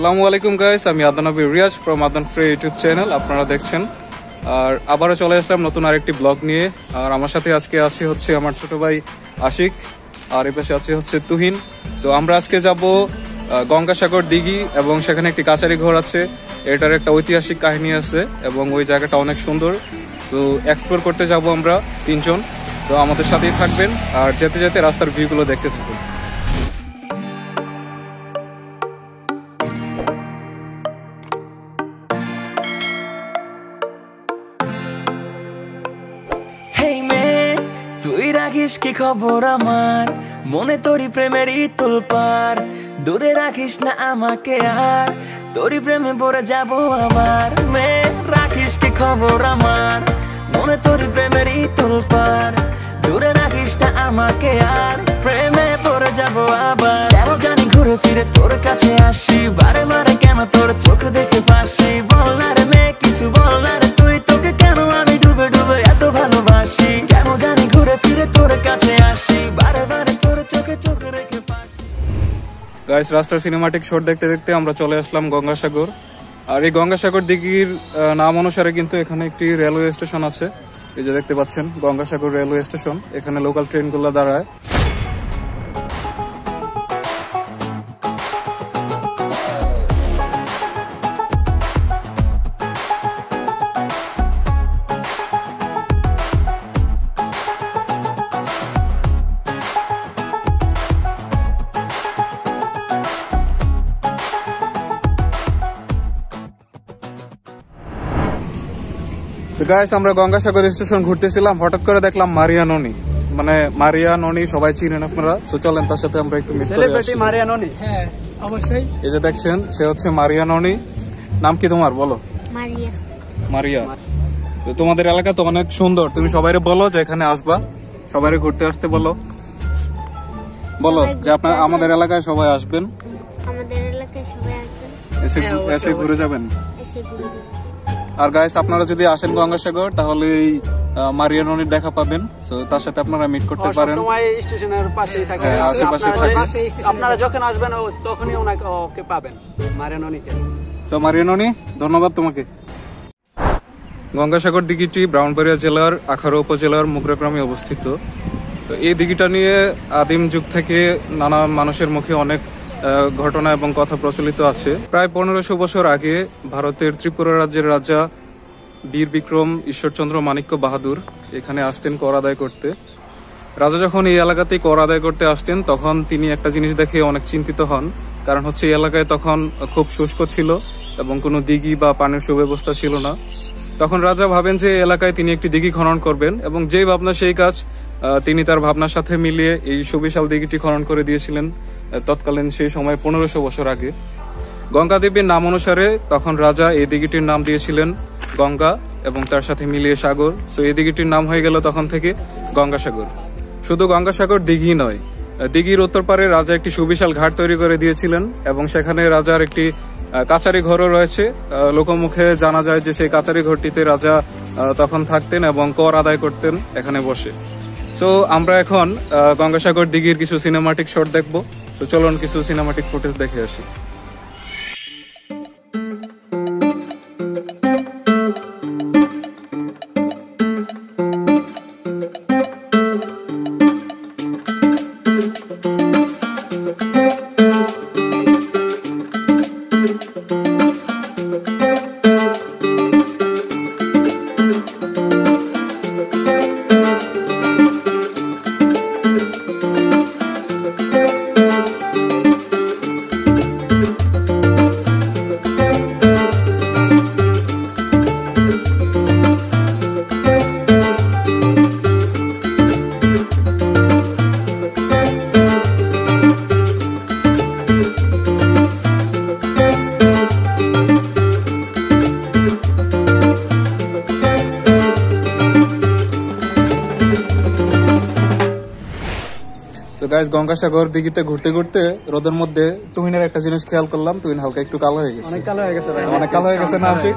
আসসালামু আলাইকুম গাইস, আমি Adnan Nabi Riyaz from Adnan free YouTube channel আপনারা দেখছেন। আর আবারও চলে আসলাম নতুন আরেকটি ব্লগ নিয়ে। আর আমার সাথে আজকে আসি হচ্ছে আমার ছোট ভাই আশিক, আর এই পাশে আছে হচ্ছে তুহিন। সো আমরা আজকে যাব গঙ্গাসাগর দিঘি, এবং সেখানে একটি কাছারি ঘর আছে। এটার একটা ঐতিহাসিক কাহিনী আছে এবং ওই জায়গাটা অনেক সুন্দর। সো এক্সপ্লোর করতে যাব আমরা তিনজন। তো আমাদের সাথেই থাকবেন আর যেতে যেতে রাস্তার ভিউগুলো দেখতে থাকুন। তুই রাখিস কি খবর আমার মনে, তোরই প্রেমেরই তোলপার। দূরে রাখিস না আমাকে আর, তোরই প্রেমে পড়ে যাব আবার। মেয়ে রাখিস কি খবর আমার মনে, তোরই প্রেমেরই তোলপার। দূরে রাখিস না আমাকে আর, প্রেমে পড়ে যাব আবার। কেন জানি ঘুরে ফিরে তোর কাছে আসি, বারে বারে কেন তোর চোখ দেখে ফাঁসি। বল না রে মেয়ে, কিছু বল না রে তুই, তোকে কেন আমি ডুবে ডুবে এত ভালোবাসি। কেন জানি ঘুরে ফিরে তোর কাছে আসি, বারে বারে তোর চোখে চোখ রেখে ফাঁসি। গাইস, রাস্তার সিনেমাটিক শট দেখতে দেখতে আমরা চলে আসলাম গঙ্গাসাগর। আর এই গঙ্গাসাগর দিঘির নাম অনুসারে কিন্তু এখানে একটি রেলওয়ে স্টেশন আছে। এই যে দেখতে পাচ্ছেন গঙ্গাসাগর রেলওয়ে স্টেশন, এখানে লোকাল ট্রেনগুলো দাঁড়ায়। গাইস, আমরা গঙ্গাসাগর স্টেশন ঘুরতেছিলাম, হঠাৎ করে দেখলাম মারিয়া ননি। মানে মারিয়া ননি সবাই চিনেন আপনারা। সো চলেন তার সাথে আমরা একটু মিট করে আসি। মারিয়া ননি, হ্যাঁ অবশ্যই। এই যে দেখছেন, সে হচ্ছে মারিয়া ননি। নাম কি তোমার, বলো? মারিয়া। মারিয়া। তো তোমাদের এলাকা তো অনেক সুন্দর, তুমি সবাইরে বলো যে এখানে আসবা, সবাইরে ঘুরতে আসতে বলো। বলো যে আপনারা আমাদের এলাকায় সবাই আসবেন, আমাদের এলাকায় সবাই আসবেন, এসে ঘুরে যাবেন। এসে ঘুরে যাবেন। আর গাইস, আপনারা যদি আসেন গঙ্গাসাগর তাহলে মারিয়া ননির দেখা পাবেন। সো তার সাথে আপনারা মিট করতে পারেন। সময় স্টেশনের পাশেই থাকে, আশেপাশে থাকে। আপনারা যখন আসবেন তখনই ওকে পাবেন, মারিয়া ননিকে। তো মারিয়া ননি, ধন্যবাদ তোমাকে। গঙ্গাসাগর দিঘিটি ব্রাহ্মণবাড়িয়া জেলার আখাউড়া উপজেলার মুগরা গ্রামে অবস্থিত। তো এই দিঘিটা নিয়ে আদিম যুগ থেকে নানা মানুষের মুখে অনেক ঘটনা এবং কথা প্রচলিত আছে। প্রায় 1500 বছর আগে ভারতের ত্রিপুরা রাজ্যের রাজা বীর বিক্রম ঈশ্বরচন্দ্র মাণিক্য বাহাদুর এখানে আসতেন কর আদায় করতে। রাজা যখন এই এলাকাতেই কর আদায় করতে আসতেন, তখন তিনি একটা জিনিস দেখে অনেক চিন্তিত হন। কারণ হচ্ছে এই এলাকায় তখন খুব শুষ্ক ছিল এবং কোনো দিঘি বা পানির সুব্যবস্থা ছিল না। তখন রাজা ভাবেন যে এলাকায় তিনি একটি দিঘি খনন করবেন, এবং যেই ভাবনা সেই কাজ। তিনি তার ভাবনার সাথে মিলিয়ে এই সুবিশাল দিঘিটি খনন করে দিয়েছিলেন তৎকালীন সেই সময় 1500 বছর আগে। গঙ্গা দেবীর নাম অনুসারে তখন রাজা এই দিঘিটির নাম দিয়েছিলেন গঙ্গা, এবং তার সাথে মিলিয়ে সাগর। সো এই দিঘিটির নাম হয়ে গেল তখন থেকে গঙ্গাসাগর। শুধু গঙ্গাসাগর দিঘি নয়, দিঘির উত্তর পারে রাজা একটি সুবিশাল ঘাট তৈরি করে দিয়েছিলেন, এবং সেখানে রাজার একটি কাচারি ঘরও রয়েছে। লোকমুখে জানা যায় যে সেই কাচারি ঘরটিতে রাজা তখন থাকতেন এবং কর আদায় করতেন এখানে বসে। সো আমরা এখন গঙ্গাসাগর দিঘির কিছু সিনেমাটিক শট দেখবো। তো চলুন কিছু সিনেমাটিক ফুটেজ দেখে আসি। তো গাইস গঙ্গাসাগর দিঘিতে ঘুরতে ঘুরতে রোদের মধ্যে তুহিনের একটা জিনিস খেয়াল করলাম, তুহিন হালকা একটু কালো হয়ে গেছে। অনেক কালো হয়ে গেছে ভাই। অনেক কালো হয়ে গেছে না আশিক?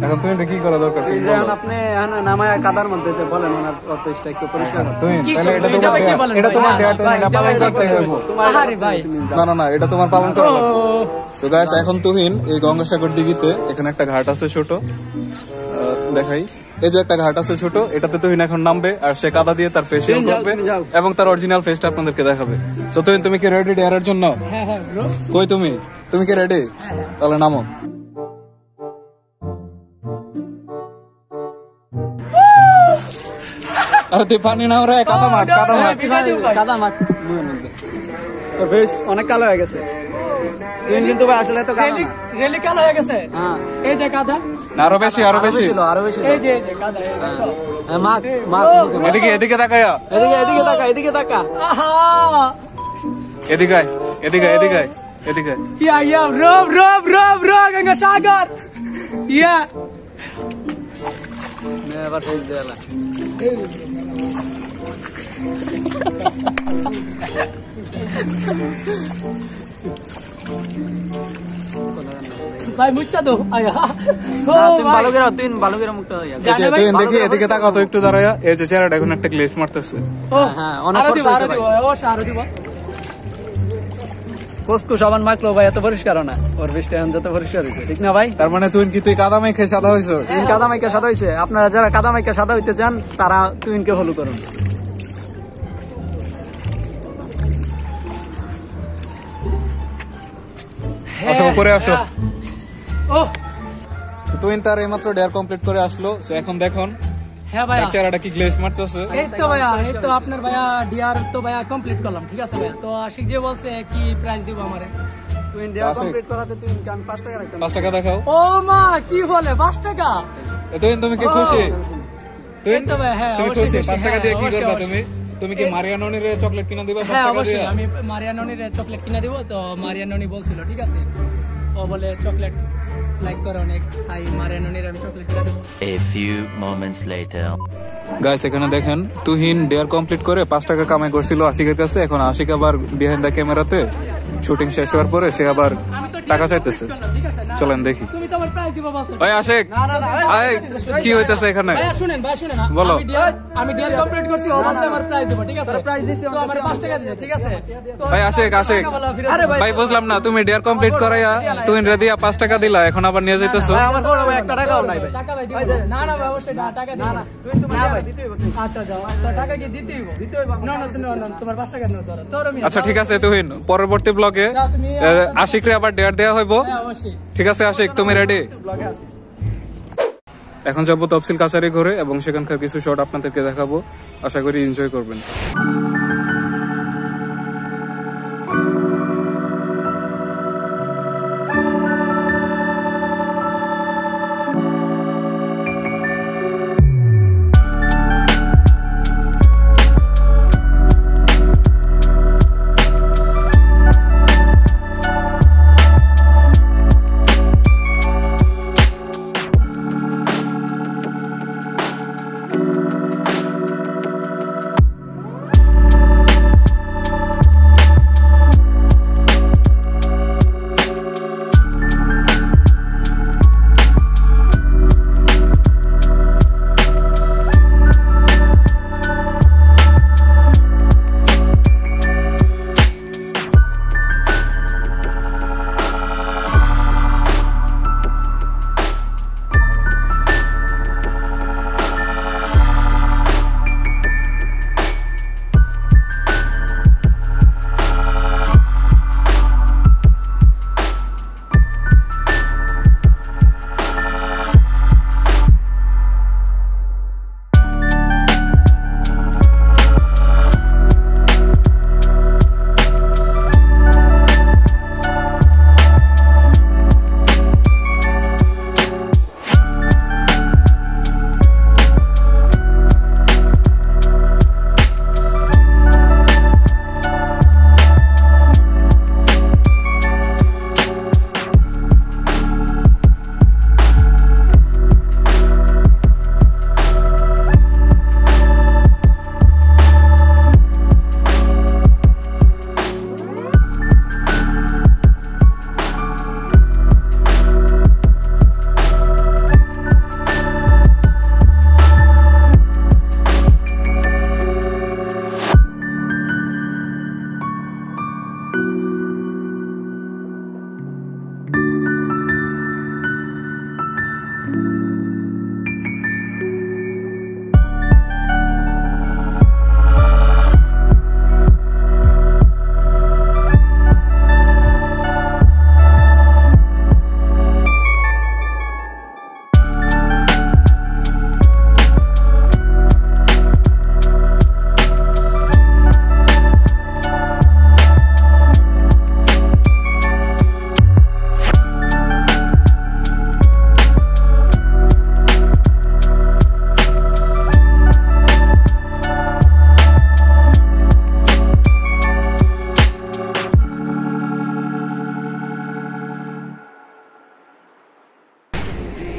এখন তুহিন কি করা দরকার? তুহিন বলো। এখন আপনি এখন নামায় কাদার মধ্যে যে বলেন ওনার প্রচেষ্টা একটু পরিষ্কার করুন। তুহিন তাহলে এটা তোমার ডেট এটা পালন করতে হবে। আরে ভাই না এটা তোমার পালন করা লাগবে। তো গাইস এখন তুহিন এই গঙ্গাসাগর দিঘিতে এখানে একটা ঘাট আছে ছোট, দেখাই, এই যে একটা ঘাট আছে ছোট, এটাতে তুহিন এখন নামবে আর সে কাদা দিয়ে তার ফেসিয়াল করবে এবং তার অরিজিনাল ফেসটা আপনাদেরকে দেখাবে। তো তুহিন তুমি কি রেডি ডেয়ারের জন্য? হ্যাঁ ব্রো কই তুমি কি রেডি? তাহলে নামো। আরে তুই পানি নাও রে, কাদা মাখ কাদা মাছ তোর ফেস অনেক কালো হয়ে গেছে। তুই কিন্তু ভাই আসলে তো কালো না। রেলি কালো হয়ে গেছে। হ্যাঁ এই যে কাদা, আরো বেশি আরো বেশি লো। এই যে কাদা, এই দেখো। মাছ মাছ এদিকে তাকায়া, এদিকে তাকা আহা এদিকে ইয়া ব্রো গঙ্গা সাগর ইয়া এবার ফেস দেলা। ভাই মুচ্ছা দো আয়া তুই ভালো করে মুখটা হইয়া। তুই দেখি এদিকে তাকাও তো একটু দাঁড়ায়া। এই যে চেহারাটা এখন একটা গ্লেজ মারতেছে। হ্যাঁ অনেক কষ্ট হয়েছে ভাই। আরো দিব কোসকো সাবান মাখলো ভাই, এত পরিষ্কার না ওর ফেসটা এখন যত পরিষ্কার হয়েছে, ঠিক না ভাই? তার মানে তুই কাদা মেখে সাদা হইছস? তুই কাদা মাইকা সাদা হয়েছে। আপনারা যারা কাদা মাইকা সাদা হইতে চান তারা তুইনকে ফলো করুন। আসো উপরে আসো। ও তুই তার এইমাত্র ডেয়ার কমপ্লিট করে আসলো। সো এখন দেখুন হ্যাঁ ভাইয়া, তার চেহারাটা কি গ্লেজ মারতেছে। এই তো ভাইয়া, এই তো আপনার ভাইয়া ডিআর তো ভাইয়া কমপ্লিট করলাম, ঠিক আছে ভাইয়া। তো আশিক যে বলছে কি প্রাইস দিব আমারে, তুই ডেয়ার কমপ্লিট করাতে তুই কান 5 টাকা রাখতে। 5 টাকা দেখাও। ও মা কি বলে 5 টাকা? তুমি কি খুশি? এই তো ভাই, হ্যাঁ তুমি অবশ্যই খুশি? খুশি, 5 টাকা দিয়ে কি অবশ্যই, করবা অবশ্যই। তুমি কি মারিয়ানোনির চকলেট কিনে দিবা 5 হ্যাঁ টাকা অবশ্যই, দিয়ে? আমি মারিয়ানোনির চকলেট কিনে দিব। তো মারিয়ানোনি বলছিল, ঠিক আছে, ও বলে চকলেট লাইক করে অনেক, তাই মারিয়ানোনির আমি চকলেট কিনে দেব। A few moments later. Guys এখানে দেখেন তুহিন ডেয়ার কমপ্লিট করে 5 টাকা কামাই করছিল আশিকের কাছে। এখন আশিক আবার বিহাইন্ড দ্য ক্যামেরাতে শুটিং শেষ হওয়ার পরে সে আবার টাকা চাইতেছে। ঠিক আছে না? চলেন দেখি। তুমি তো আমার প্রাইস দিব বলছো। ওই আশিক, কি হইতেছে এখানে? ভাইয়া শুনেন বলো। আমি ডিয়ার কমপ্লিট করছি, ও বলছে আমার প্রাইস দিব, ঠিক আছে? প্রাইস দিছি, তো আমার 5 টাকা দিছে, ঠিক আছে? তো ভাই আশিক আরে ভাই বুঝলাম না, তুমি ডিয়ার কমপ্লিট করাইয়া তুহিন রে দিয়া 5 টাকা দিলা, এখন আবার নিয়ে যাইতেছো। ভাই আমার বড় ভাই 1 টাকাও নাই ভাই। টাকা ভাই দিব না? না ভাই অবশ্যই টাকা দিব না। তুই তো ভাই দিতেই হবে। আচ্ছা যাও, তো টাকা কি দিতেই হবে? না তোমার 5 টাকা নাও তোর আমি। আচ্ছা ঠিক আছে তুহিন, পরবর্তী ব্লগে যাও তুমি। আশিক রে আবার ডেয়ার দেয়া হইব। হ্যাঁ অবশ্যই। ঠিক আছে আশিক, তুমি রেডি? ব্লগে আছে। এখন যাবো তফসিল কাছারি ঘরে এবং সেখানকার কিছু শট আপনাদেরকে দেখাবো। আশা করি এনজয় করবেন।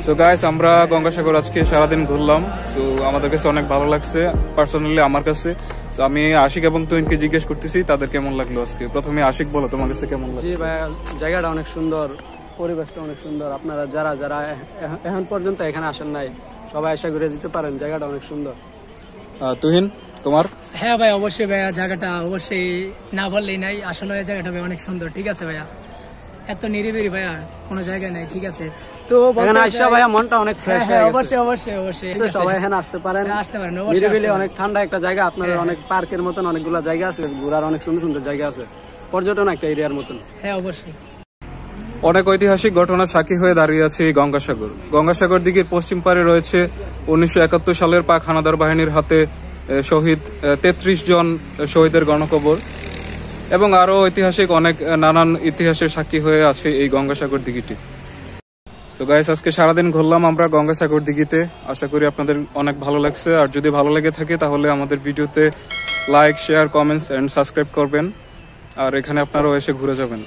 সো গাইস, আমরা গঙ্গাসাগর আজকে সারাদিন ঘুরলাম। সো আমাদের কাছে অনেক ভালো লাগছে, পার্সোনালি আমার কাছে। তো আমি আশিক এবং তুহিনকে জিজ্ঞেস করতেছি তাদের কেমন লাগলো আজকে। প্রথমে আশিক, বলো তোমার কাছে কেমন লাগলো? জি ভাই, জায়গাটা অনেক সুন্দর, পরিবেশটা অনেক সুন্দর। আপনারা যারা যারা এখন পর্যন্ত এখানে আসেন নাই, সবাই আশা ঘুরে যেতে পারেন, জায়গাটা অনেক সুন্দর। তুহিন, তোমার? হ্যাঁ ভাই, অবশ্যই ভাইয়া, জায়গাটা অবশ্যই না বললেই নাই। আসলে এই জায়গাটা ভাই অনেক সুন্দর, ঠিক আছে ভাইয়া। এত নিরিবিলি ভাইয়া কোনো জায়গায় নাই, ঠিক আছে। তো এখানে আইসা ভাইয়া মনটা অনেক ফ্রেশ হয়ে গেছে। অবশ্যই অবশ্যই অবশ্যই সবাই এখানে আসতে পারেন, আসতে পারেন, অবশ্যই নিরিবিলি, অনেক ঠান্ডা একটা জায়গা। আপনাদের অনেক পার্কের মতন অনেকগুলো জায়গা আছে, ঘোরার অনেক সুন্দর সুন্দর জায়গা আছে, পর্যটন একটা এরিয়ার মতন। হ্যাঁ অবশ্যই। অনেক ঐতিহাসিক ঘটনা সাক্ষী হয়ে দাঁড়িয়ে আছে এই গঙ্গাসাগর। গঙ্গাসাগর দিঘির পশ্চিম পারে রয়েছে 1971 সালের পাক হানাদার বাহিনীর হাতে শহীদ 33 জন শহীদের গণকবর, এবং আরো ঐতিহাসিক অনেক নানান ইতিহাসের সাক্ষী হয়ে আছে এই গঙ্গাসাগর দিঘিটি। তো গাইস, আজকে সারাদিন ঘুরলাম আমরা গঙ্গাসাগর দিঘিতে। আশা করি আপনাদের অনেক ভালো লাগছে। আর যদি ভালো লেগে থাকে তাহলে আমাদের ভিডিওতে like, share, comments and subscribe করবেন। আর এখানে আপনারাও এসে ঘুরে যাবেন।